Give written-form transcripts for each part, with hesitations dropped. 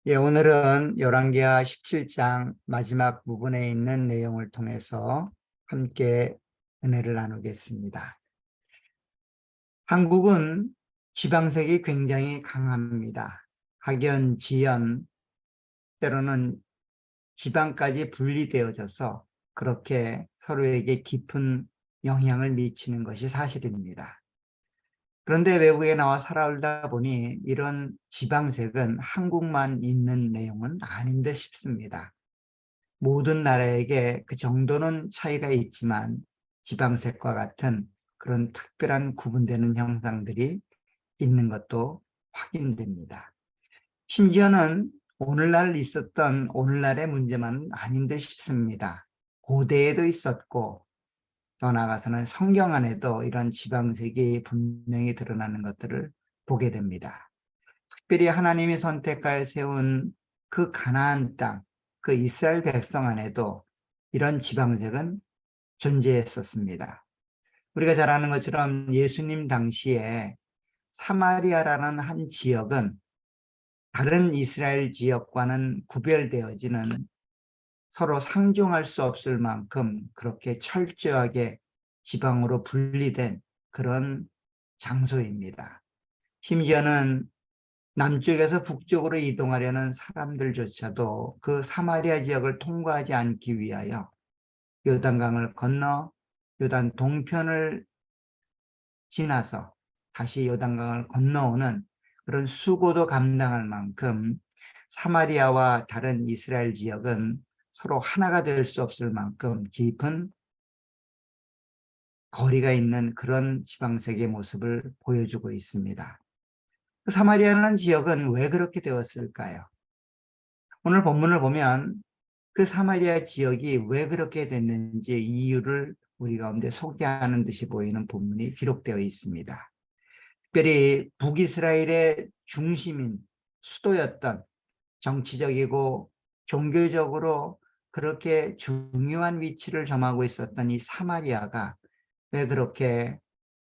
오늘은 열왕기하 17장 마지막 부분에 있는 내용을 통해서 함께 은혜를 나누겠습니다. 한국은 지방색이 굉장히 강합니다. 학연, 지연, 때로는 지방까지 분리되어져서 그렇게 서로에게 깊은 영향을 미치는 것이 사실입니다. 그런데 외국에 나와 살아오다 보니 이런 지방색은 한국만 있는 내용은 아닌 듯 싶습니다. 모든 나라에게 그 정도는 차이가 있지만 지방색과 같은 그런 특별한 구분되는 형상들이 있는 것도 확인됩니다. 심지어는 오늘날 있었던 오늘날의 문제만 아닌 듯 싶습니다. 고대에도 있었고 더 나아가서는 성경 안에도 이런 지방색이 분명히 드러나는 것들을 보게 됩니다. 특별히 하나님이 선택하여 세운 그 가나안 땅, 그 이스라엘 백성 안에도 이런 지방색은 존재했었습니다. 우리가 잘 아는 것처럼 예수님 당시에 사마리아라는 한 지역은 다른 이스라엘 지역과는 구별되어지는, 서로 상종할 수 없을 만큼 그렇게 철저하게 지방으로 분리된 그런 장소입니다. 심지어는 남쪽에서 북쪽으로 이동하려는 사람들조차도 그 사마리아 지역을 통과하지 않기 위하여 요단강을 건너 요단 동편을 지나서 다시 요단강을 건너오는 그런 수고도 감당할 만큼 사마리아와 다른 이스라엘 지역은 서로 하나가 될 수 없을 만큼 깊은 거리가 있는 그런 지방색의 모습을 보여주고 있습니다. 사마리아라는 지역은 왜 그렇게 되었을까요? 오늘 본문을 보면 그 사마리아 지역이 왜 그렇게 됐는지 이유를 우리 가운데 소개하는 듯이 보이는 본문이 기록되어 있습니다. 특별히 북이스라엘의 중심인 수도였던, 정치적이고 종교적으로 그렇게 중요한 위치를 점하고 있었던 이 사마리아가 왜 그렇게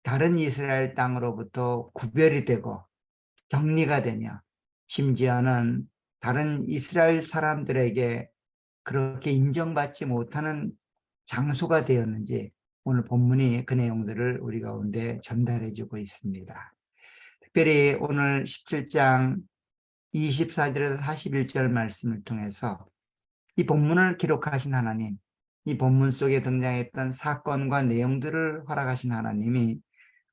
다른 이스라엘 땅으로부터 구별이 되고 격리가 되며 심지어는 다른 이스라엘 사람들에게 그렇게 인정받지 못하는 장소가 되었는지 오늘 본문이 그 내용들을 우리 가운데 전달해 주고 있습니다. 특별히 오늘 17장 24절에서 41절 말씀을 통해서 이 본문을 기록하신 하나님, 이 본문 속에 등장했던 사건과 내용들을 허락하신 하나님이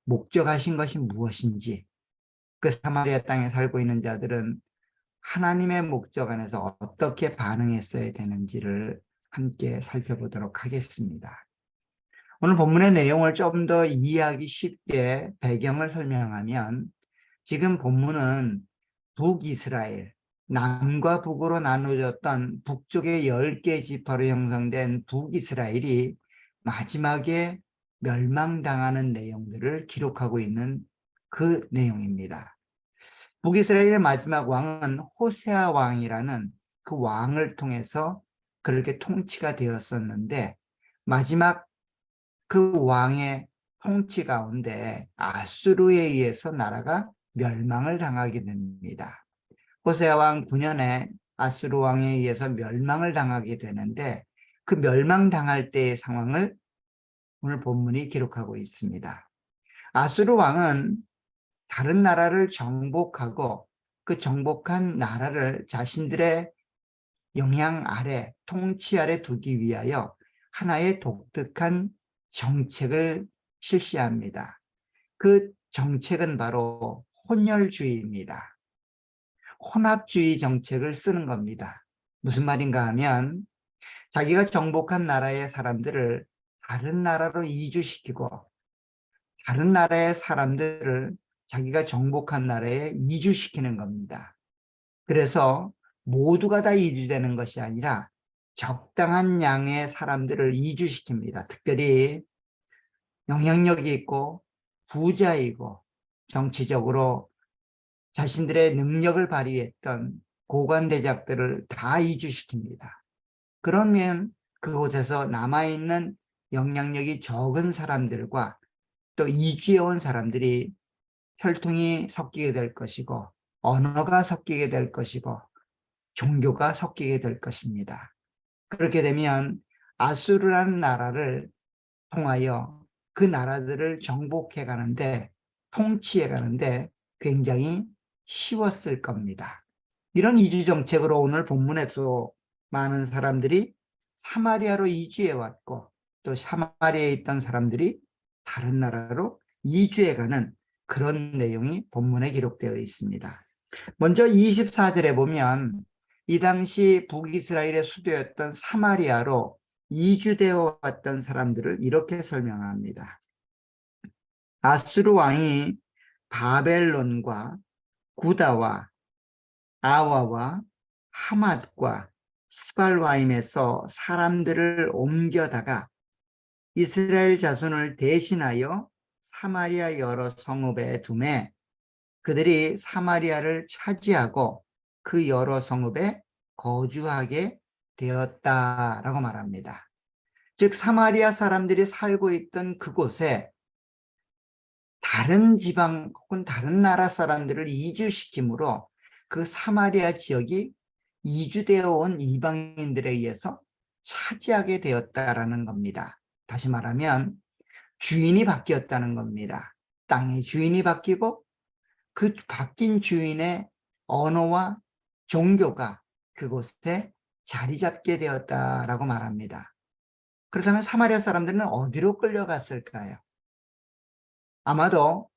목적하신 것이 무엇인지, 그 사마리아 땅에 살고 있는 자들은 하나님의 목적 안에서 어떻게 반응했어야 되는지를 함께 살펴보도록 하겠습니다. 오늘 본문의 내용을 좀 더 이해하기 쉽게 배경을 설명하면, 지금 본문은 북이스라엘, 남과 북으로 나누어졌던 북쪽의 10개 지파로 형성된 북이스라엘이 마지막에 멸망당하는 내용들을 기록하고 있는 그 내용입니다. 북이스라엘의 마지막 왕은 호세아 왕이라는 그 왕을 통해서 그렇게 통치가 되었었는데, 마지막 그 왕의 통치 가운데 아수르에 의해서 나라가 멸망을 당하게 됩니다. 호세아 왕 9년에 아수르 왕에 의해서 멸망을 당하게 되는데, 그 멸망당할 때의 상황을 오늘 본문이 기록하고 있습니다. 아수르 왕은 다른 나라를 정복하고 그 정복한 나라를 자신들의 영향 아래, 통치 아래 두기 위하여 하나의 독특한 정책을 실시합니다. 그 정책은 바로 혼혈주의입니다. 혼합주의 정책을 쓰는 겁니다. 무슨 말인가 하면, 자기가 정복한 나라의 사람들을 다른 나라로 이주시키고 다른 나라의 사람들을 자기가 정복한 나라에 이주시키는 겁니다. 그래서 모두가 다 이주되는 것이 아니라 적당한 양의 사람들을 이주시킵니다. 특별히 영향력이 있고 부자이고 정치적으로 자신들의 능력을 발휘했던 고관대작들을 다 이주시킵니다. 그러면 그곳에서 남아있는 영향력이 적은 사람들과 또 이주해온 사람들이 혈통이 섞이게 될 것이고 언어가 섞이게 될 것이고 종교가 섞이게 될 것입니다. 그렇게 되면 아수르라는 나라를 통하여 그 나라들을 정복해 가는데, 통치해 가는데 굉장히 쉬웠을 겁니다. 이런 이주 정책으로 오늘 본문에도 많은 사람들이 사마리아로 이주해 왔고, 또 사마리아에 있던 사람들이 다른 나라로 이주해 가는 그런 내용이 본문에 기록되어 있습니다. 먼저 24절에 보면 이 당시 북이스라엘의 수도였던 사마리아로 이주되어 왔던 사람들을 이렇게 설명합니다. 아수르 왕이 바벨론과 구다와 아와와 하맛과 스발와임에서 사람들을 옮겨다가 이스라엘 자손을 대신하여 사마리아 여러 성읍에 두매 그들이 사마리아를 차지하고 그 여러 성읍에 거주하게 되었다라고 말합니다. 즉 사마리아 사람들이 살고 있던 그곳에 다른 지방 혹은 다른 나라 사람들을 이주시킴으로 그 사마리아 지역이 이주되어 온 이방인들에 의해서 차지하게 되었다라는 겁니다. 다시 말하면 주인이 바뀌었다는 겁니다. 땅의 주인이 바뀌고 그 바뀐 주인의 언어와 종교가 그곳에 자리 잡게 되었다라고 말합니다. 그렇다면 사마리아 사람들은 어디로 끌려갔을까요? 아마도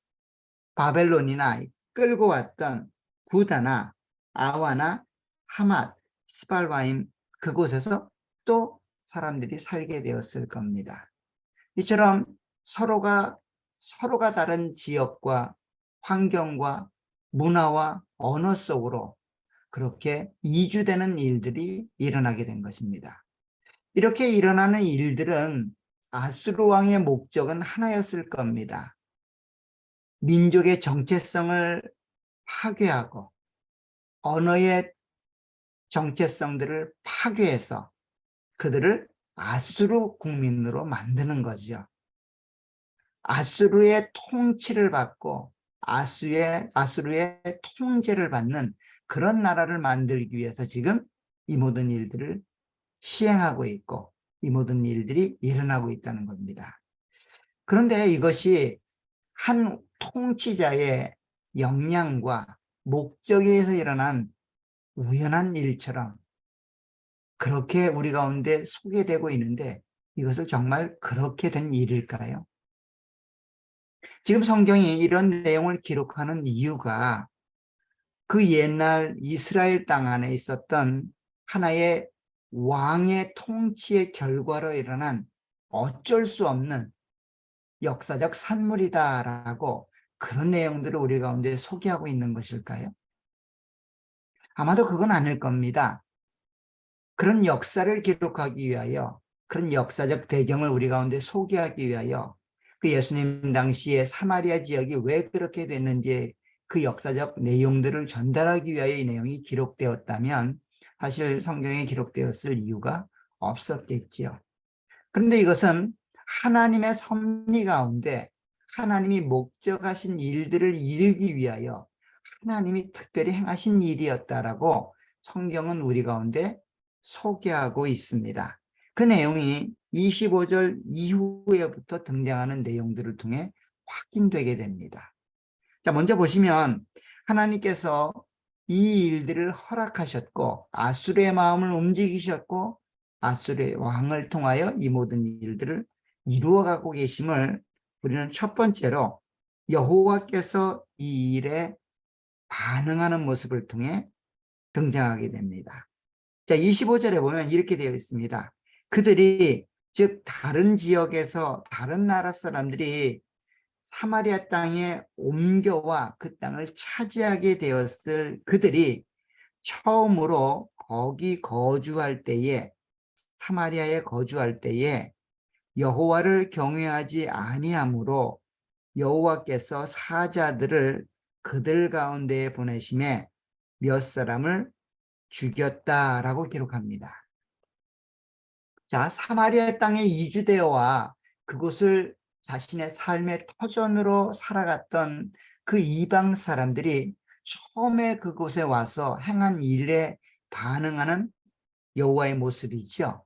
바벨론이나 끌고 왔던 구다나 아와나 하맛, 스발와임 그곳에서 또 사람들이 살게 되었을 겁니다. 이처럼 서로가 다른 지역과 환경과 문화와 언어 속으로 그렇게 이주되는 일들이 일어나게 된 것입니다. 이렇게 일어나는 일들은 아수르 왕의 목적은 하나였을 겁니다. 민족의 정체성을 파괴하고 언어의 정체성들을 파괴해서 그들을 아수르 국민으로 만드는 거죠. 아수르의 통치를 받고 아수르의 통제를 받는 그런 나라를 만들기 위해서 지금 이 모든 일들을 시행하고 있고 이 모든 일들이 일어나고 있다는 겁니다. 그런데 이것이 한 통치자의 역량과 목적에 의해서 일어난 우연한 일처럼 그렇게 우리 가운데 소개되고 있는데 이것을 정말 그렇게 된 일일까요? 지금 성경이 이런 내용을 기록하는 이유가 그 옛날 이스라엘 땅 안에 있었던 하나의 왕의 통치의 결과로 일어난 어쩔 수 없는 역사적 산물이다라고 그런 내용들을 우리 가운데 소개하고 있는 것일까요? 아마도 그건 아닐 겁니다. 그런 역사를 기록하기 위하여, 그런 역사적 배경을 우리 가운데 소개하기 위하여 그 예수님 당시에 사마리아 지역이 왜 그렇게 됐는지 그 역사적 내용들을 전달하기 위하여 이 내용이 기록되었다면 사실 성경에 기록되었을 이유가 없었겠지요. 그런데 이것은 하나님의 섭리 가운데 하나님이 목적하신 일들을 이루기 위하여 하나님이 특별히 행하신 일이었다라고 성경은 우리 가운데 소개하고 있습니다. 그 내용이 25절 이후에부터 등장하는 내용들을 통해 확인되게 됩니다. 자, 먼저 보시면 하나님께서 이 일들을 허락하셨고 아수르의 마음을 움직이셨고 아수르의 왕을 통하여 이 모든 일들을 이루어가고 계심을 우리는 첫 번째로 여호와께서 이 일에 반응하는 모습을 통해 등장하게 됩니다. 자, 25절에 보면 이렇게 되어 있습니다. 그들이 즉 다른 지역에서 다른 나라 사람들이 사마리아 땅에 옮겨와 그 땅을 차지하게 되었을 그들이 처음으로 거기 거주할 때에 사마리아에 거주할 때에 여호와를 경외하지 아니하므로 여호와께서 사자들을 그들 가운데에 보내심에 몇 사람을 죽였다라고 기록합니다. 자, 사마리아 땅에 이주되어와 그곳을 자신의 삶의 터전으로 살아갔던 그 이방 사람들이 처음에 그곳에 와서 행한 일의 반응하는 여호와의 모습이죠.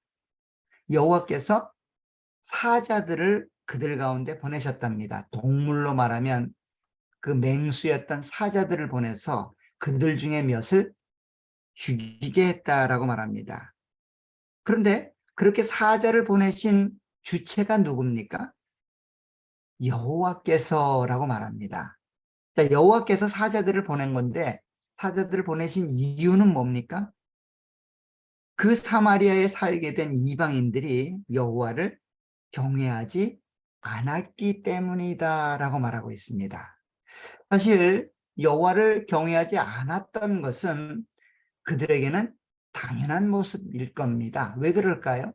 여호와께서 사자들을 그들 가운데 보내셨답니다. 동물로 말하면 그 맹수였던 사자들을 보내서 그들 중에 몇을 죽이게 했다라고 말합니다. 그런데 그렇게 사자를 보내신 주체가 누굽니까? 여호와께서라고 말합니다. 자, 여호와께서 사자들을 보낸 건데 사자들을 보내신 이유는 뭡니까? 그 사마리아에 살게 된 이방인들이 여호와를 경외하지 않았기 때문이다라고 말하고 있습니다. 사실 여호와를 경외하지 않았던 것은 그들에게는 당연한 모습일 겁니다. 왜 그럴까요?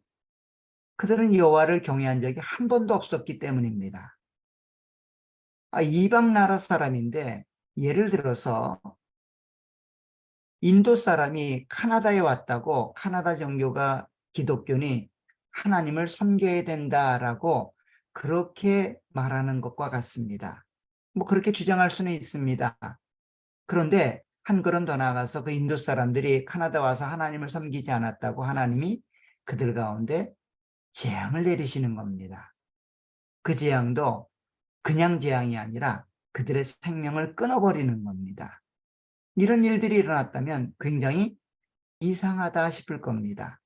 그들은 여호와를 경외한 적이 한 번도 없었기 때문입니다. 이방 나라 사람인데 예를 들어서 인도 사람이 카나다에 왔다고 카나다 종교가 기독교니 하나님을 섬겨야 된다라고 그렇게 말하는 것과 같습니다. 뭐 그렇게 주장할 수는 있습니다. 그런데 한 걸음 더 나아가서 그 인도 사람들이 카나다 와서 하나님을 섬기지 않았다고 하나님이 그들 가운데 재앙을 내리시는 겁니다. 그 재앙도 그냥 재앙이 아니라 그들의 생명을 끊어버리는 겁니다. 이런 일들이 일어났다면 굉장히 이상하다 싶을 겁니다.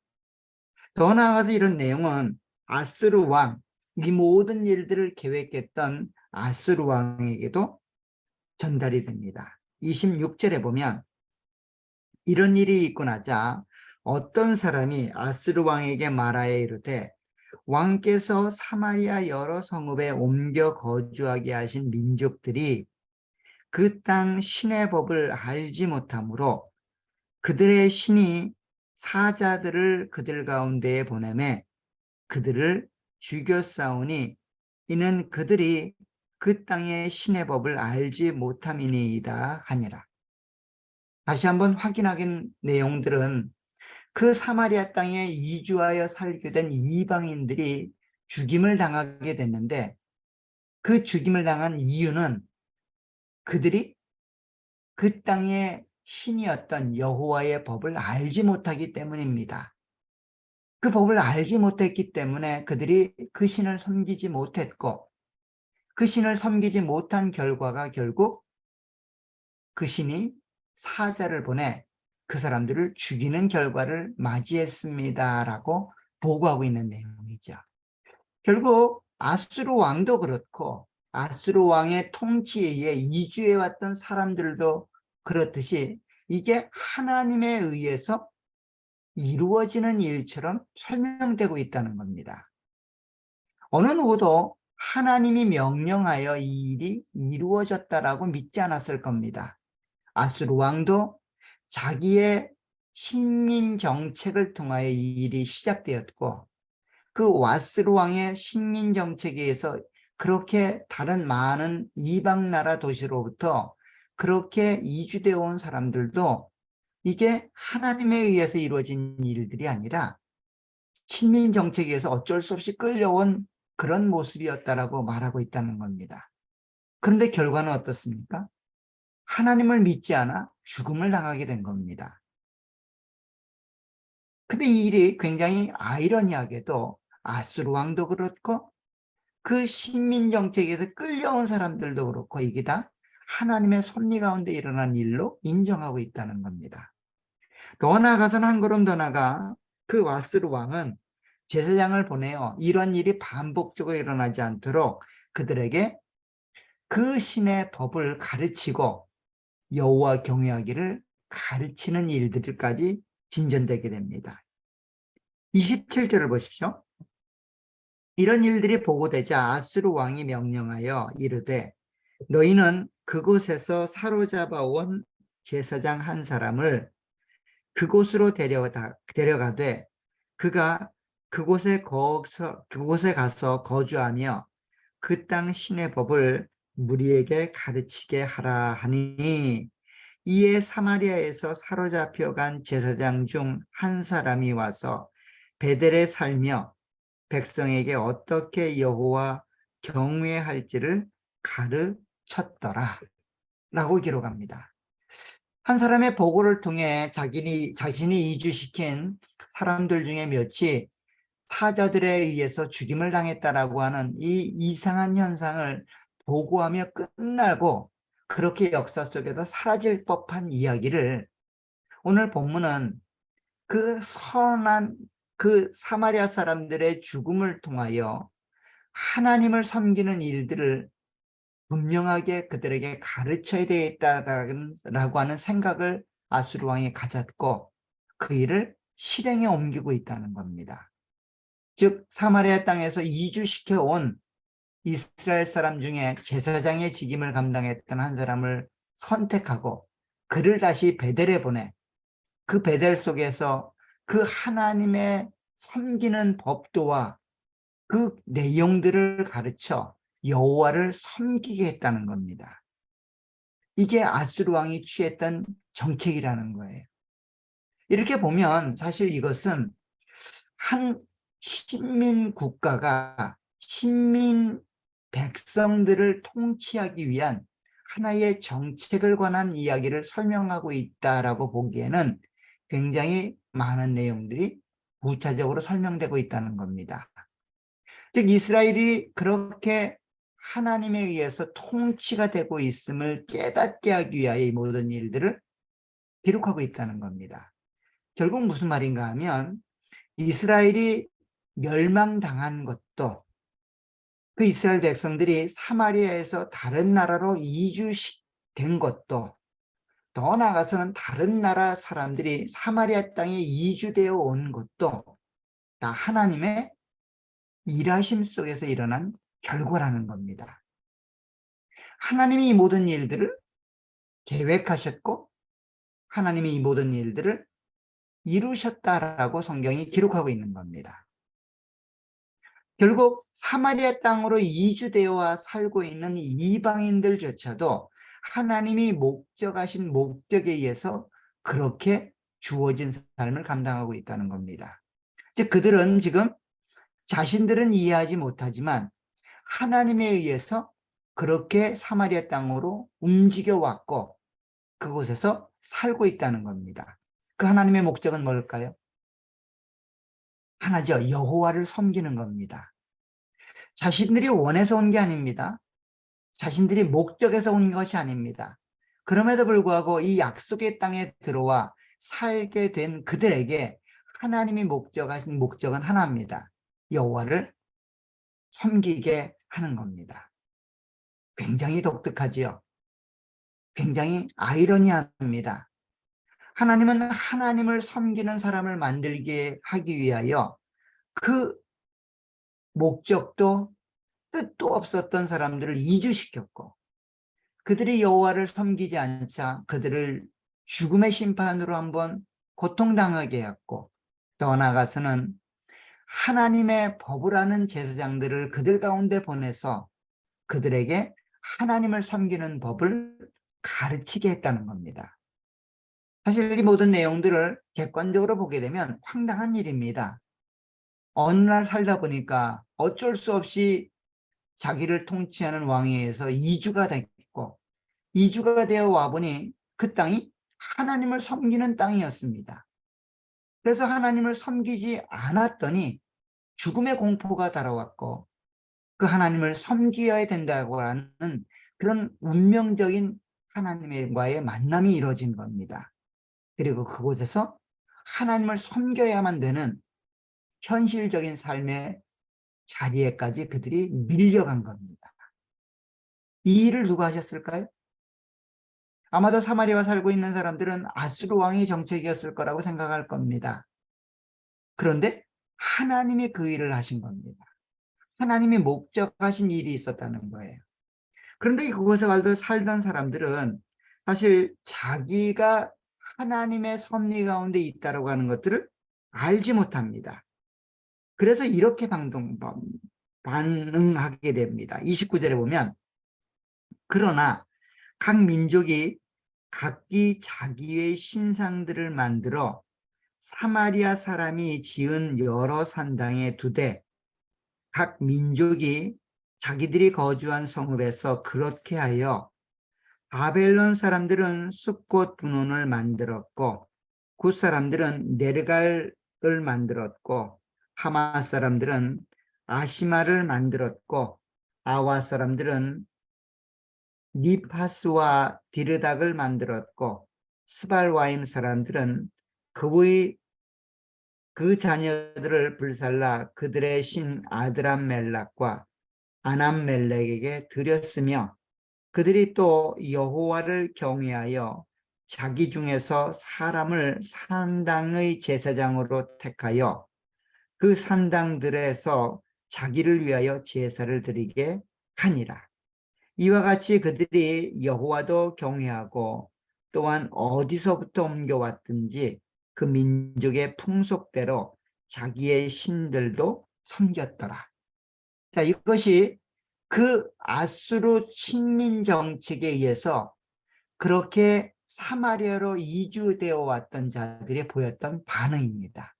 더 나아가서 이런 내용은 아스루 왕, 이 모든 일들을 계획했던 아스루 왕에게도 전달이 됩니다. 26절에 보면 이런 일이 있고 나자 어떤 사람이 아스루 왕에게 말하여 이르되 왕께서 사마리아 여러 성읍에 옮겨 거주하게 하신 민족들이 그 땅 신의 법을 알지 못하므로 그들의 신이 사자들을 그들 가운데에 보내매 그들을 죽였사오니 이는 그들이 그 땅의 신의 법을 알지 못함이니이다 하니라. 다시 한번 확인하긴 내용들은 그 사마리아 땅에 이주하여 살게 된 이방인들이 죽임을 당하게 됐는데 그 죽임을 당한 이유는 그들이 그 땅의 신이었던 여호와의 법을 알지 못하기 때문입니다. 그 법을 알지 못했기 때문에 그들이 그 신을 섬기지 못했고 그 신을 섬기지 못한 결과가 결국 그 신이 사자를 보내 그 사람들을 죽이는 결과를 맞이했습니다라고 보고하고 있는 내용이죠. 결국 아수르 왕도 그렇고 아수르 왕의 통치에 의해 이주해 왔던 사람들도 그렇듯이 이게 하나님에 의해서 이루어지는 일처럼 설명되고 있다는 겁니다. 어느 누구도 하나님이 명령하여 이 일이 이루어졌다라고 믿지 않았을 겁니다. 아수르 왕도 자기의 식민 정책을 통하여 이 일이 시작되었고 그 와스루 왕의 식민 정책에 의해서 그렇게 다른 많은 이방 나라 도시로부터 그렇게 이주되어 온 사람들도 이게 하나님에 의해서 이루어진 일들이 아니라 식민 정책에 의해서 어쩔 수 없이 끌려온 그런 모습이었다라고 말하고 있다는 겁니다. 그런데 결과는 어떻습니까? 하나님을 믿지 않아 죽음을 당하게 된 겁니다. 근데 이 일이 굉장히 아이러니하게도 아수르 왕도 그렇고 그 식민 정책에서 끌려온 사람들도 그렇고 이게 다 하나님의 섭리 가운데 일어난 일로 인정하고 있다는 겁니다. 더 나아가서는 한 걸음 더 나아가 그 와스르 왕은 제사장을 보내어 이런 일이 반복적으로 일어나지 않도록 그들에게 그 신의 법을 가르치고 여호와 경외하기를 가르치는 일들까지 진전되게 됩니다. 27절을 보십시오. 이런 일들이 보고되자 아수르 왕이 명령하여 이르되 너희는 그곳에서 사로잡아 온 제사장 한 사람을 그곳으로 데려가되 그가 그곳에 가서 거주하며 그 땅 신의 법을 무리에게 가르치게 하라 하니 이에 사마리아에서 사로잡혀간 제사장 중 한 사람이 와서 베델에 살며 백성에게 어떻게 여호와 경외할지를 가르쳤더라 라고 기록합니다. 한 사람의 보고를 통해 자신이 이주시킨 사람들 중에 몇이 타자들에 의해서 죽임을 당했다라고 하는 이 이상한 현상을 보고하며 끝나고 그렇게 역사 속에서 사라질 법한 이야기를 오늘 본문은 그 선한 그 사마리아 사람들의 죽음을 통하여 하나님을 섬기는 일들을 분명하게 그들에게 가르쳐야 되겠다라고 하는 생각을 아수르 왕이 가졌고 그 일을 실행에 옮기고 있다는 겁니다. 즉 사마리아 땅에서 이주시켜 온 이스라엘 사람 중에 제사장의 직임을 감당했던 한 사람을 선택하고 그를 다시 베델에 보내 그 베델 속에서 그 하나님의 섬기는 법도와 그 내용들을 가르쳐 여호와를 섬기게 했다는 겁니다. 이게 아수르 왕이 취했던 정책이라는 거예요. 이렇게 보면 사실 이것은 한 식민 국가가 식민 백성들을 통치하기 위한 하나의 정책을 관한 이야기를 설명하고 있다라고 보기에는 굉장히 많은 내용들이 구체적으로 설명되고 있다는 겁니다. 즉 이스라엘이 그렇게 하나님에 의해서 통치가 되고 있음을 깨닫게 하기 위하여 이 모든 일들을 기록하고 있다는 겁니다. 결국 무슨 말인가 하면 이스라엘이 멸망당한 것도 그 이스라엘 백성들이 사마리아에서 다른 나라로 이주된 것도 더 나아가서는 다른 나라 사람들이 사마리아 땅에 이주되어 온 것도 다 하나님의 일하심 속에서 일어난 결과라는 겁니다. 하나님이 이 모든 일들을 계획하셨고 하나님이 이 모든 일들을 이루셨다라고 성경이 기록하고 있는 겁니다. 결국 사마리아 땅으로 이주되어 살고 있는 이방인들조차도 하나님이 목적하신 목적에 의해서 그렇게 주어진 삶을 감당하고 있다는 겁니다. 즉 그들은 지금 자신들은 이해하지 못하지만 하나님에 의해서 그렇게 사마리아 땅으로 움직여 왔고 그곳에서 살고 있다는 겁니다. 그 하나님의 목적은 뭘까요? 하나죠. 여호와를 섬기는 겁니다. 자신들이 원해서 온 게 아닙니다. 자신들이 목적에서 온 것이 아닙니다. 그럼에도 불구하고 이 약속의 땅에 들어와 살게 된 그들에게 하나님이 목적하신 목적은 하나입니다. 여호와를 섬기게 하는 겁니다. 굉장히 독특하지요. 굉장히 아이러니합니다. 하나님은 하나님을 섬기는 사람을 만들게 하기 위하여 그 목적도 뜻도 없었던 사람들을 이주시켰고 그들이 여호와를 섬기지 않자 그들을 죽음의 심판으로 한번 고통당하게 했고 더 나아가서는 하나님의 법을 아는 제사장들을 그들 가운데 보내서 그들에게 하나님을 섬기는 법을 가르치게 했다는 겁니다. 사실 이 모든 내용들을 객관적으로 보게 되면 황당한 일입니다. 어느 날 살다 보니까 어쩔 수 없이 자기를 통치하는 왕위에서 이주가 됐고 이주가 되어 와보니 그 땅이 하나님을 섬기는 땅이었습니다. 그래서 하나님을 섬기지 않았더니 죽음의 공포가 달아왔고 그 하나님을 섬겨야 된다고 하는 그런 운명적인 하나님과의 만남이 이루어진 겁니다. 그리고 그곳에서 하나님을 섬겨야만 되는 현실적인 삶의 자리에까지 그들이 밀려간 겁니다. 이 일을 누가 하셨을까요? 아마도 사마리아 살고 있는 사람들은 아수르 왕의 정책이었을 거라고 생각할 겁니다. 그런데 하나님이 그 일을 하신 겁니다. 하나님이 목적하신 일이 있었다는 거예요. 그런데 그곳에 살던 사람들은 사실 자기가 하나님의 섭리 가운데 있다고 하는 것들을 알지 못합니다. 그래서 이렇게 반응하게 됩니다. 29절에 보면 그러나 각 민족이 각기 자기의 신상들을 만들어 사마리아 사람이 지은 여러 산당에 두되 각 민족이 자기들이 거주한 성읍에서 그렇게 하여 바벨론 사람들은 숫꽃 분원을 만들었고 굿 사람들은 네르갈을 만들었고 하마 사람들은 아시마를 만들었고 아와 사람들은 니파스와 디르닥을 만들었고 스발와임 사람들은 그 자녀들을 불살라 그들의 신 아드람멜락과 아남멜렉에게 드렸으며 그들이 또 여호와를 경외하여 자기 중에서 사람을 산당의 제사장으로 택하여 그 산당들에서 자기를 위하여 제사를 드리게 하니라. 이와 같이 그들이 여호와도 경외하고 또한 어디서부터 옮겨왔든지 그 민족의 풍속대로 자기의 신들도 섬겼더라. 자, 이것이 그 아수르 식민 정책에 의해서 그렇게 사마리아로 이주되어 왔던 자들이 보였던 반응입니다.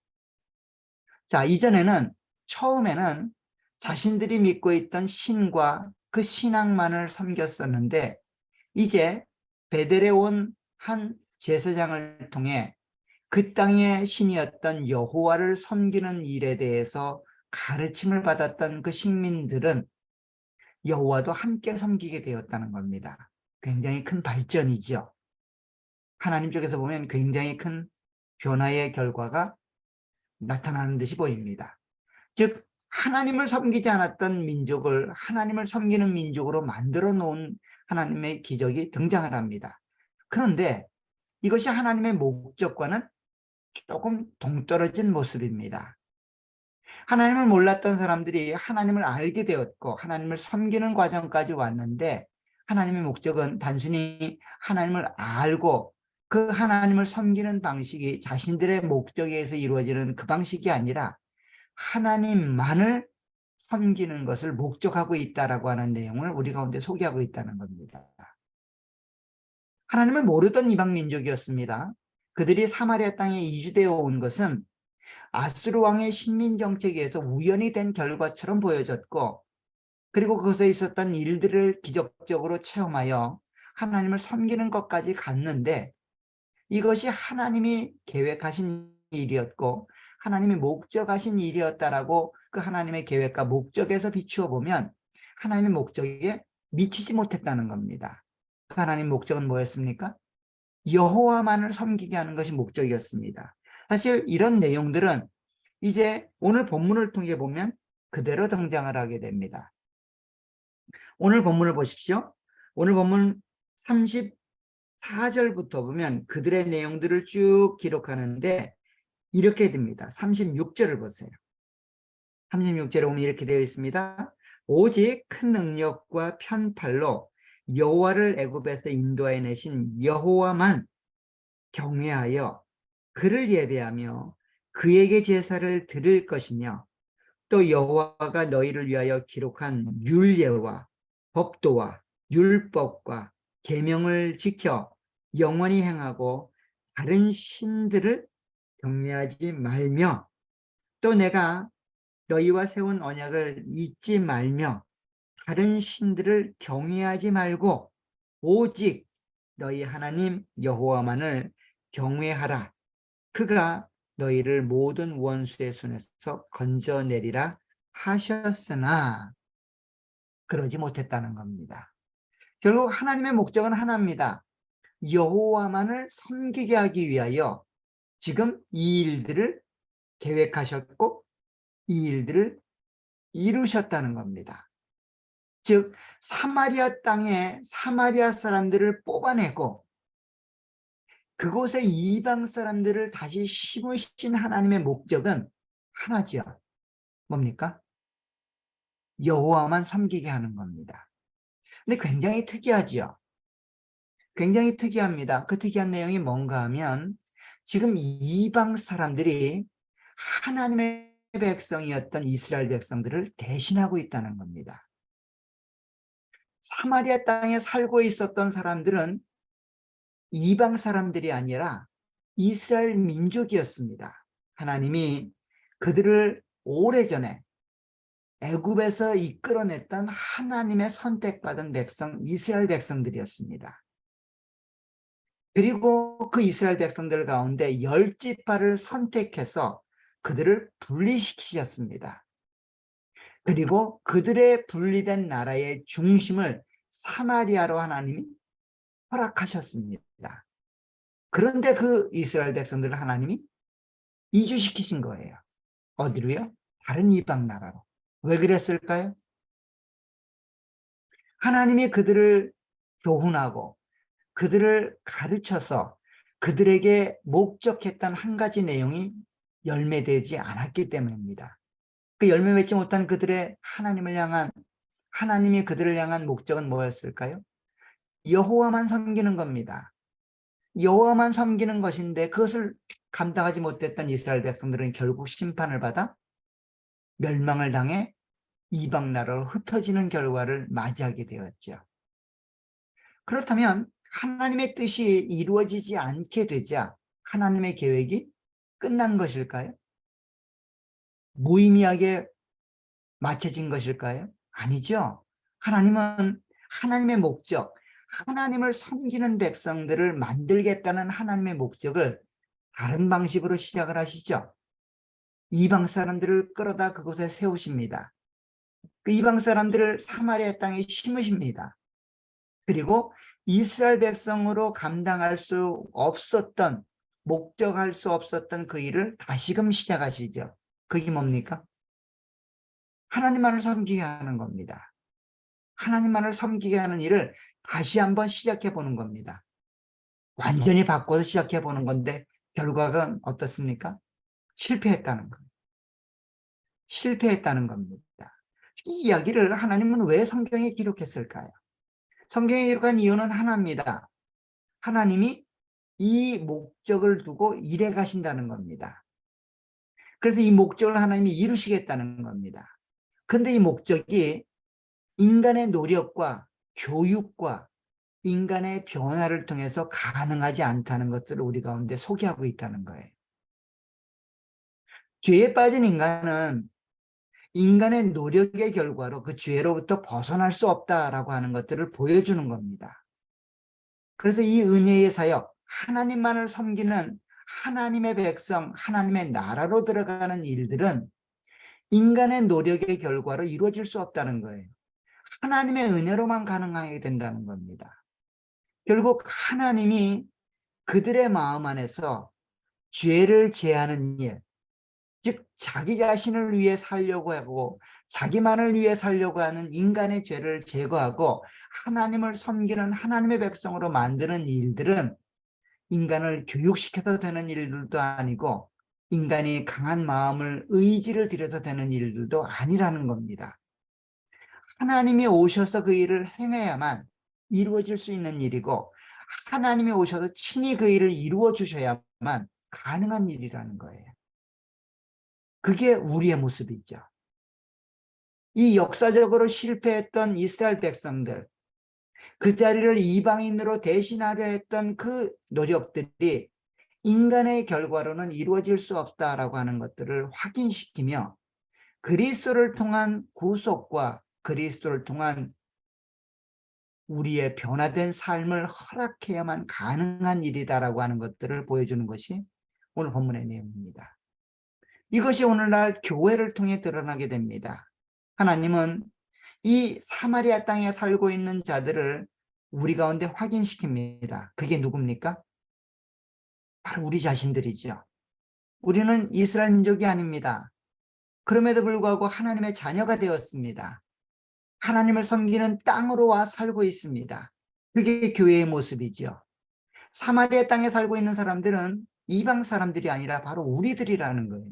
자, 이전에는 처음에는 자신들이 믿고 있던 신과 그 신앙만을 섬겼었는데 이제 베델에 온 한 제사장을 통해 그 땅의 신이었던 여호와를 섬기는 일에 대해서 가르침을 받았던 그 식민들은 여호와도 함께 섬기게 되었다는 겁니다. 굉장히 큰 발전이죠. 하나님 쪽에서 보면 굉장히 큰 변화의 결과가 나타나는 듯이 보입니다. 즉 하나님을 섬기지 않았던 민족을 하나님을 섬기는 민족으로 만들어 놓은 하나님의 기적이 등장을 합니다. 그런데 이것이 하나님의 목적과는 조금 동떨어진 모습입니다. 하나님을 몰랐던 사람들이 하나님을 알게 되었고 하나님을 섬기는 과정까지 왔는데 하나님의 목적은 단순히 하나님을 알고 그 하나님을 섬기는 방식이 자신들의 목적에 의해서 이루어지는 그 방식이 아니라 하나님만을 섬기는 것을 목적하고 있다라고 하는 내용을 우리 가운데 소개하고 있다는 겁니다. 하나님을 모르던 이방 민족이었습니다. 그들이 사마리아 땅에 이주되어 온 것은 아수르 왕의 식민 정책에 의해서 우연히 된 결과처럼 보여졌고 그리고 그것에 있었던 일들을 기적적으로 체험하여 하나님을 섬기는 것까지 갔는데 이것이 하나님이 계획하신 일이었고 하나님이 목적하신 일이었다라고 그 하나님의 계획과 목적에서 비추어 보면 하나님의 목적에 미치지 못했다는 겁니다. 그 하나님의 목적은 뭐였습니까? 여호와만을 섬기게 하는 것이 목적이었습니다. 사실 이런 내용들은 이제 오늘 본문을 통해 보면 그대로 등장을 하게 됩니다. 오늘 본문을 보십시오. 오늘 본문 34절부터 보면 그들의 내용들을 쭉 기록하는데 이렇게 됩니다. 36절을 보세요. 36절에 보면 이렇게 되어 있습니다. 오직 큰 능력과 편팔로 여호와를 애굽에서 인도해 내신 여호와만 경외하여 그를 예배하며 그에게 제사를 드릴 것이며 또 여호와가 너희를 위하여 기록한 율례와 법도와 율법과 계명을 지켜 영원히 행하고 다른 신들을 경외하지 말며 또 내가 너희와 세운 언약을 잊지 말며 다른 신들을 경외하지 말고 오직 너희 하나님 여호와만을 경외하라. 그가 너희를 모든 원수의 손에서 건져내리라 하셨으나 그러지 못했다는 겁니다. 결국 하나님의 목적은 하나입니다. 여호와만을 섬기게 하기 위하여 지금 이 일들을 계획하셨고 이 일들을 이루셨다는 겁니다. 즉 사마리아 땅에 사마리아 사람들을 뽑아내고 그곳에 이방 사람들을 다시 심으신 하나님의 목적은 하나지요. 뭡니까? 여호와만 섬기게 하는 겁니다. 근데 굉장히 특이하지요. 굉장히 특이합니다. 그 특이한 내용이 뭔가 하면 지금 이방 사람들이 하나님의 백성이었던 이스라엘 백성들을 대신하고 있다는 겁니다. 사마리아 땅에 살고 있었던 사람들은 이방 사람들이 아니라 이스라엘 민족이었습니다. 하나님이 그들을 오래전에 애굽에서 이끌어냈던 하나님의 선택받은 백성, 이스라엘 백성들이었습니다. 그리고 그 이스라엘 백성들 가운데 10지파를 선택해서 그들을 분리시키셨습니다. 그리고 그들의 분리된 나라의 중심을 사마리아로 하나님이 허락하셨습니다. 그런데 그 이스라엘 백성들을 하나님이 이주시키신 거예요. 어디로요? 다른 이방 나라로. 왜 그랬을까요? 하나님이 그들을 교훈하고 그들을 가르쳐서 그들에게 목적했던 한 가지 내용이 열매되지 않았기 때문입니다. 그 열매 맺지 못한 그들의 하나님이 그들을 향한 목적은 뭐였을까요? 여호와만 섬기는 겁니다. 여호와만 섬기는 것인데 그것을 감당하지 못했던 이스라엘 백성들은 결국 심판을 받아 멸망을 당해 이방 나라로 흩어지는 결과를 맞이하게 되었죠. 그렇다면 하나님의 뜻이 이루어지지 않게 되자 하나님의 계획이 끝난 것일까요? 무의미하게 마쳐진 것일까요? 아니죠. 하나님은 하나님의 목적, 하나님을 섬기는 백성들을 만들겠다는 하나님의 목적을 다른 방식으로 시작을 하시죠. 이방 사람들을 끌어다 그곳에 세우십니다. 그 이방 사람들을 사마리아 땅에 심으십니다. 그리고 이스라엘 백성으로 감당할 수 없었던, 목적할 수 없었던 그 일을 다시금 시작하시죠. 그게 뭡니까? 하나님만을 섬기게 하는 겁니다. 하나님만을 섬기게 하는 일을 다시 한번 시작해 보는 겁니다. 완전히 바꿔서 시작해 보는 건데 결과가 어떻습니까? 실패했다는 겁니다. 실패했다는 겁니다. 이 이야기를 하나님은 왜 성경에 기록했을까요? 성경에 기록한 이유는 하나입니다. 하나님이 이 목적을 두고 일해 가신다는 겁니다. 그래서 이 목적을 하나님이 이루시겠다는 겁니다. 그런데 이 목적이 인간의 노력과 교육과 인간의 변화를 통해서 가능하지 않다는 것들을 우리 가운데 소개하고 있다는 거예요. 죄에 빠진 인간은 인간의 노력의 결과로 그 죄로부터 벗어날 수 없다라고 하는 것들을 보여주는 겁니다. 그래서 이 은혜의 사역, 하나님만을 섬기는 하나님의 백성, 하나님의 나라로 들어가는 일들은 인간의 노력의 결과로 이루어질 수 없다는 거예요. 하나님의 은혜로만 가능하게 된다는 겁니다. 결국 하나님이 그들의 마음 안에서 죄를 제하는 일, 즉 자기 자신을 위해 살려고 하고 자기만을 위해 살려고 하는 인간의 죄를 제거하고 하나님을 섬기는 하나님의 백성으로 만드는 일들은 인간을 교육시켜서 되는 일들도 아니고 인간이 강한 마음을 의지를 들여서 되는 일들도 아니라는 겁니다. 하나님이 오셔서 그 일을 행해야만 이루어질 수 있는 일이고 하나님이 오셔서 친히 그 일을 이루어 주셔야만 가능한 일이라는 거예요. 그게 우리의 모습이죠. 이 역사적으로 실패했던 이스라엘 백성들, 그 자리를 이방인으로 대신하려 했던 그 노력들이 인간의 결과로는 이루어질 수 없다라고 하는 것들을 확인시키며 그리스도를 통한 구속과 그리스도를 통한 우리의 변화된 삶을 허락해야만 가능한 일이다라고 하는 것들을 보여주는 것이 오늘 본문의 내용입니다. 이것이 오늘날 교회를 통해 드러나게 됩니다. 하나님은 이 사마리아 땅에 살고 있는 자들을 우리 가운데 확인시킵니다. 그게 누굽니까? 바로 우리 자신들이죠. 우리는 이스라엘 민족이 아닙니다. 그럼에도 불구하고 하나님의 자녀가 되었습니다. 하나님을 섬기는 땅으로 와 살고 있습니다. 그게 교회의 모습이죠. 사마리아 땅에 살고 있는 사람들은 이방 사람들이 아니라 바로 우리들이라는 거예요.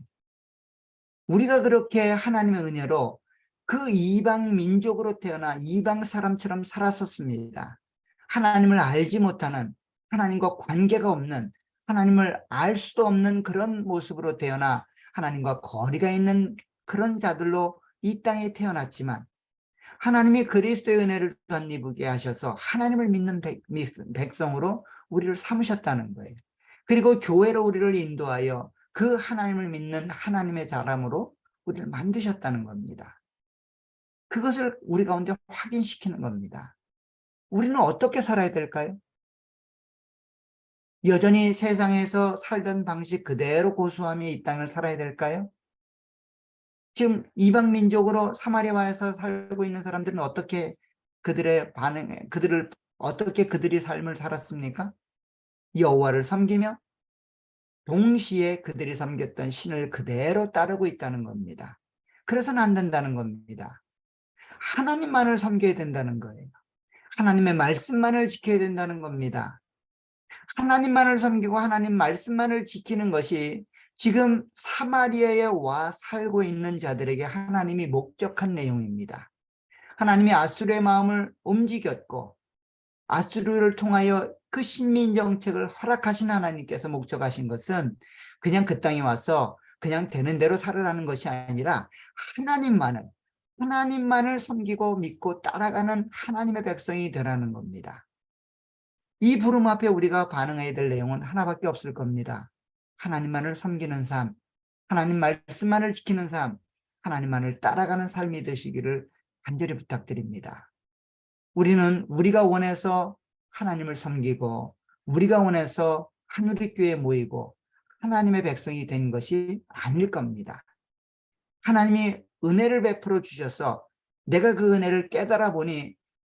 우리가 그렇게 하나님의 은혜로 그 이방 민족으로 태어나 이방 사람처럼 살았었습니다. 하나님을 알지 못하는, 하나님과 관계가 없는, 하나님을 알 수도 없는 그런 모습으로 태어나 하나님과 거리가 있는 그런 자들로 이 땅에 태어났지만 하나님이 그리스도의 은혜를 덧입게 하셔서 하나님을 믿는 백성으로 우리를 삼으셨다는 거예요. 그리고 교회로 우리를 인도하여 그 하나님을 믿는 하나님의 사람으로 우리를 만드셨다는 겁니다. 그것을 우리 가운데 확인시키는 겁니다. 우리는 어떻게 살아야 될까요? 여전히 세상에서 살던 방식 그대로 고수하며 이 땅을 살아야 될까요? 지금 이방 민족으로 사마리아에서 살고 있는 사람들은 어떻게 그들의 삶을 살았습니까? 여호와를 섬기며 동시에 그들이 섬겼던 신을 그대로 따르고 있다는 겁니다. 그래서는 안 된다는 겁니다. 하나님만을 섬겨야 된다는 거예요. 하나님의 말씀만을 지켜야 된다는 겁니다. 하나님만을 섬기고 하나님 말씀만을 지키는 것이 지금 사마리아에 와 살고 있는 자들에게 하나님이 목적한 내용입니다. 하나님이 아수르의 마음을 움직였고 아수르를 통하여 그 식민 정책을 허락하신 하나님께서 목적하신 것은 그냥 그 땅에 와서 그냥 되는 대로 살아라는 것이 아니라 하나님만을 섬기고 믿고 따라가는 하나님의 백성이 되라는 겁니다. 이 부름 앞에 우리가 반응해야 될 내용은 하나밖에 없을 겁니다. 하나님만을 섬기는 삶, 하나님 말씀만을 지키는 삶, 하나님만을 따라가는 삶이 되시기를 간절히 부탁드립니다. 우리는 우리가 원해서 하나님을 섬기고 우리가 원해서 하늘의 교회에 모이고 하나님의 백성이 된 것이 아닐 겁니다. 하나님이 은혜를 베풀어 주셔서 내가 그 은혜를 깨달아 보니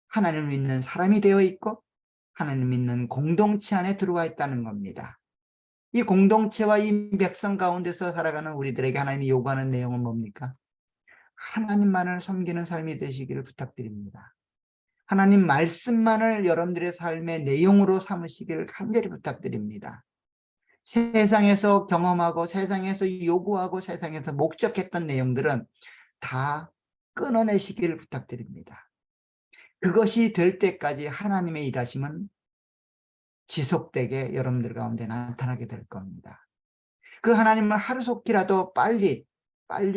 하나님을 믿는 사람이 되어 있고 하나님 믿는 공동체 안에 들어와 있다는 겁니다. 이 공동체와 이 백성 가운데서 살아가는 우리들에게 하나님이 요구하는 내용은 뭡니까? 하나님만을 섬기는 삶이 되시기를 부탁드립니다. 하나님 말씀만을 여러분들의 삶의 내용으로 삼으시기를 간절히 부탁드립니다. 세상에서 경험하고 세상에서 요구하고 세상에서 목적했던 내용들은 다 끊어내시기를 부탁드립니다. 그것이 될 때까지 하나님의 일하심은 지속되게 여러분들 가운데 나타나게 될 겁니다. 그 하나님을 하루속히라도 빨리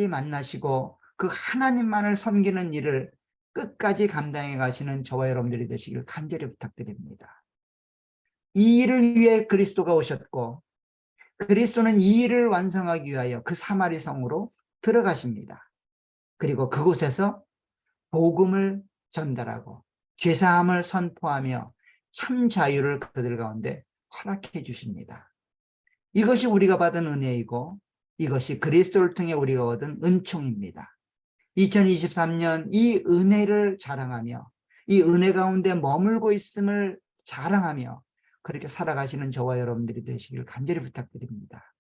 만나시고 그 하나님만을 섬기는 일을 끝까지 감당해 가시는 저와 여러분들이 되시길 간절히 부탁드립니다. 이 일을 위해 그리스도가 오셨고 그리스도는 이 일을 완성하기 위하여 그 사마리 성으로 들어가십니다. 그리고 그곳에서 복음을 전달하고 죄사함을 선포하며 참 자유를 그들 가운데 허락해 주십니다. 이것이 우리가 받은 은혜이고 이것이 그리스도를 통해 우리가 얻은 은총입니다. 2023년 이 은혜를 자랑하며 이 은혜 가운데 머물고 있음을 자랑하며 그렇게 살아가시는 저와 여러분들이 되시길 간절히 부탁드립니다.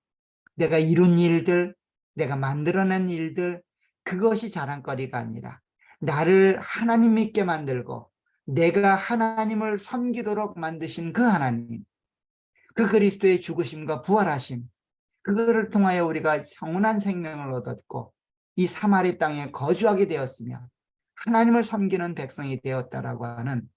내가 이룬 일들, 내가 만들어낸 일들, 그것이 자랑거리가 아니라 나를 하나님 믿게 만들고 내가 하나님을 섬기도록 만드신 그 하나님, 그 그리스도의 죽으심과 부활하심, 그거를 통하여 우리가 영원한 생명을 얻었고 이 사마리 땅에 거주하게 되었으며 하나님을 섬기는 백성이 되었다라고 하는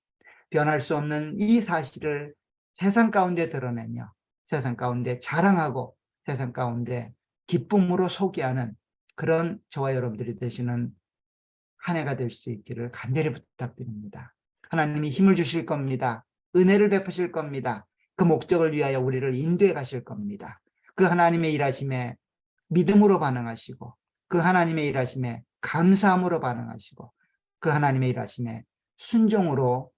변할 수 없는 이 사실을 세상 가운데 드러내며 세상 가운데 자랑하고 세상 가운데 기쁨으로 소개하는 그런 저와 여러분들이 되시는 한 해가 될 수 있기를 간절히 부탁드립니다. 하나님이 힘을 주실 겁니다. 은혜를 베푸실 겁니다. 그 목적을 위하여 우리를 인도해 가실 겁니다. 그 하나님의 일하심에 믿음으로 반응하시고 그 하나님의 일하심에 감사함으로 반응하시고 그 하나님의 일하심에 순종으로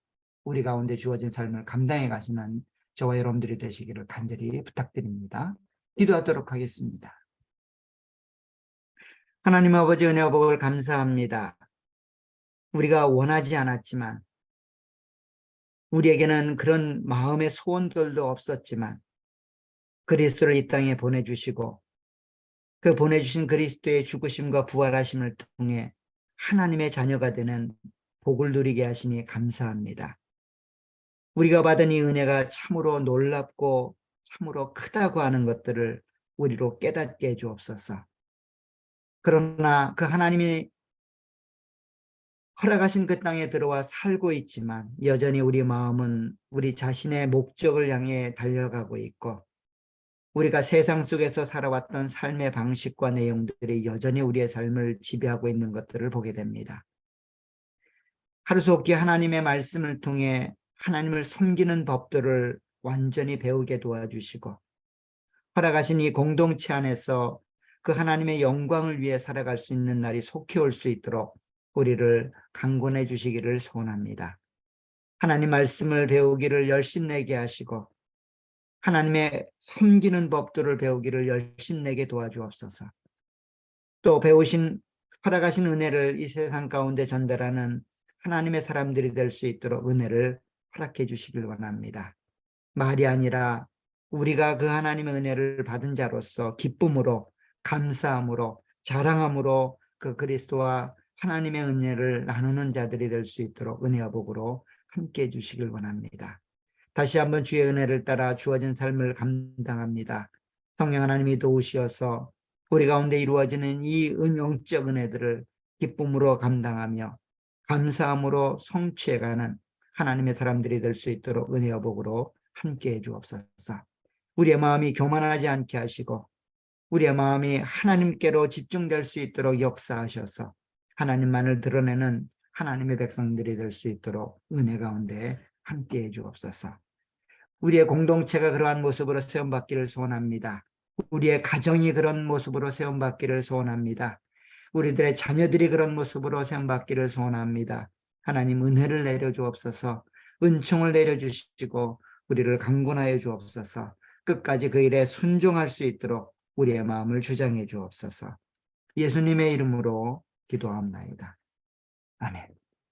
우리 가운데 주어진 삶을 감당해 가시는 저와 여러분들이 되시기를 간절히 부탁드립니다. 기도하도록 하겠습니다. 하나님 아버지 은혜와 복을 감사합니다. 우리가 원하지 않았지만 우리에게는 그런 마음의 소원들도 없었지만 그리스도를 이 땅에 보내주시고 그 보내주신 그리스도의 죽으심과 부활하심을 통해 하나님의 자녀가 되는 복을 누리게 하시니 감사합니다. 우리가 받은 이 은혜가 참으로 놀랍고 참으로 크다고 하는 것들을 우리로 깨닫게 해 주옵소서. 그러나 그 하나님이 허락하신 그 땅에 들어와 살고 있지만 여전히 우리 마음은 우리 자신의 목적을 향해 달려가고 있고 우리가 세상 속에서 살아왔던 삶의 방식과 내용들이 여전히 우리의 삶을 지배하고 있는 것들을 보게 됩니다. 하루속히 하나님의 말씀을 통해 하나님을 섬기는 법들을 완전히 배우게 도와주시고 허락하신 이 공동체 안에서 그 하나님의 영광을 위해 살아갈 수 있는 날이 속히 올 수 있도록 우리를 강권해 주시기를 소원합니다. 하나님 말씀을 배우기를 열심내게 하시고 하나님의 섬기는 법들을 배우기를 열심내게 도와주옵소서. 또 배우신 허락하신 은혜를 이 세상 가운데 전달하는 하나님의 사람들이 될 수 있도록 은혜를 허락해 주시길 원합니다. 말이 아니라 우리가 그 하나님의 은혜를 받은 자로서 기쁨으로, 감사함으로, 자랑함으로 그 그리스도와 하나님의 은혜를 나누는 자들이 될 수 있도록 은혜와 복으로 함께 해 주시길 원합니다. 다시 한번 주의 은혜를 따라 주어진 삶을 감당합니다. 성령 하나님이 도우시어서 우리 가운데 이루어지는 이 영적 은혜들을 기쁨으로 감당하며 감사함으로 성취해가는 하나님의 사람들이 될 수 있도록 은혜와 복으로 함께해 주옵소서. 우리의 마음이 교만하지 않게 하시고 우리의 마음이 하나님께로 집중될 수 있도록 역사하셔서 하나님만을 드러내는 하나님의 백성들이 될 수 있도록 은혜 가운데 함께해 주옵소서. 우리의 공동체가 그러한 모습으로 세움받기를 소원합니다. 우리의 가정이 그런 모습으로 세움받기를 소원합니다. 우리들의 자녀들이 그런 모습으로 세움받기를 소원합니다. 하나님 은혜를 내려주옵소서. 은총을 내려주시고 우리를 강권하여 주옵소서. 끝까지 그 일에 순종할 수 있도록 우리의 마음을 주장해 주옵소서. 예수님의 이름으로 기도합나이다. 아멘.